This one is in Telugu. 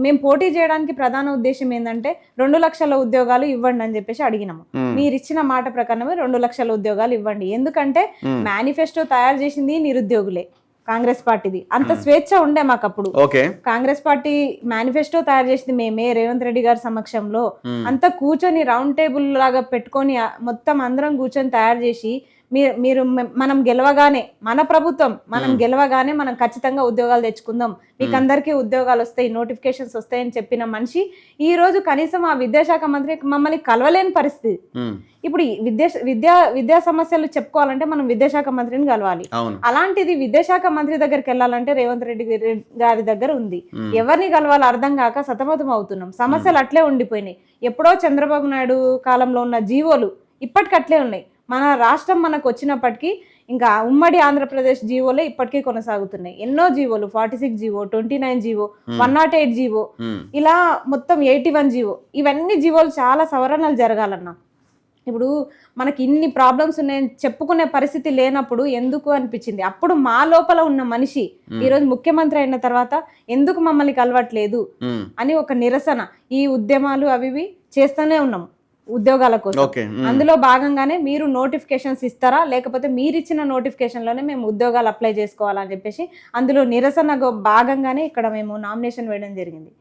మేము పోటీ చేయడానికి ప్రధాన ఉద్దేశం ఏంటంటే 2 లక్షల ఉద్యోగాలు ఇవ్వండి అని చెప్పేసి అడిగినాము. మీరు ఇచ్చిన మాట ప్రకారమే 2 లక్షల ఉద్యోగాలు ఇవ్వండి. ఎందుకంటే మేనిఫెస్టో తయారు చేసింది నిరుద్యోగులే, కాంగ్రెస్ పార్టీది. అంత స్వేచ్ఛ ఉండే మాకు అప్పుడు. కాంగ్రెస్ పార్టీ మేనిఫెస్టో తయారు చేసింది మేమే, రేవంత్ రెడ్డి గారి సమక్షంలో అంతా కూర్చొని రౌండ్ టేబుల్ లాగా పెట్టుకొని మొత్తం అందరం కూర్చొని తయారు చేసి మీరు మనం గెలవగానే, మన ప్రభుత్వం మనం గెలవగానే మనం ఖచ్చితంగా ఉద్యోగాలు తెచ్చుకుందాం, మీకు అందరికీ ఉద్యోగాలు వస్తాయి, నోటిఫికేషన్స్ వస్తాయని చెప్పిన మనిషి ఈ రోజు కనీసం ఆ విద్యాశాఖ మంత్రి మమ్మల్ని కలవలేని పరిస్థితి. ఇప్పుడు విద్యా సమస్యలు చెప్పుకోవాలంటే మనం విద్యాశాఖ మంత్రిని కలవాలి. అలాంటిది విద్యాశాఖ మంత్రి దగ్గరికి వెళ్ళాలంటే రేవంత్ రెడ్డి గారి దగ్గర ఉంది. ఎవరిని కలవాలో అర్థం కాక సతమతం అవుతున్నాం. సమస్యలు అట్లే ఉండిపోయినాయి. ఎప్పుడో చంద్రబాబు నాయుడు కాలంలో ఉన్న జీవోలు ఇప్పటికి అట్లే ఉన్నాయి. మన రాష్ట్రం మనకు వచ్చినప్పటికీ ఇంకా ఉమ్మడి ఆంధ్రప్రదేశ్ జీవోలే ఇప్పటికీ కొనసాగుతున్నాయి. ఎన్నో జీవోలు, 46 జీవో, 29 జీవో, 108 జీవో, ఇలా మొత్తం 81 జీవో, ఇవన్నీ జీవోలు చాలా సవరణలు జరగాలన్నా. ఇప్పుడు మనకి ఇన్ని ప్రాబ్లమ్స్ ఉన్నాయని చెప్పుకునే పరిస్థితి లేనప్పుడు ఎందుకు అనిపించింది. అప్పుడు మా లోపల ఉన్న మనిషి ఈరోజు ముఖ్యమంత్రి అయిన తర్వాత ఎందుకు మమ్మల్ని కలవట్లేదు అని ఒక నిరసన, ఈ ఉద్యమాలు అవి చేస్తూనే ఉన్నాము ఉద్యోగాల కోసం. అందులో భాగంగానే మీరు నోటిఫికేషన్స్ ఇస్తారా, లేకపోతే మీరు ఇచ్చిన నోటిఫికేషన్లోనే మేము ఉద్యోగాలు అప్లై చేసుకోవాలని చెప్పేసి అందులో నిరసన భాగంగానే ఇక్కడ మేము నామినేషన్ వేయడం జరిగింది.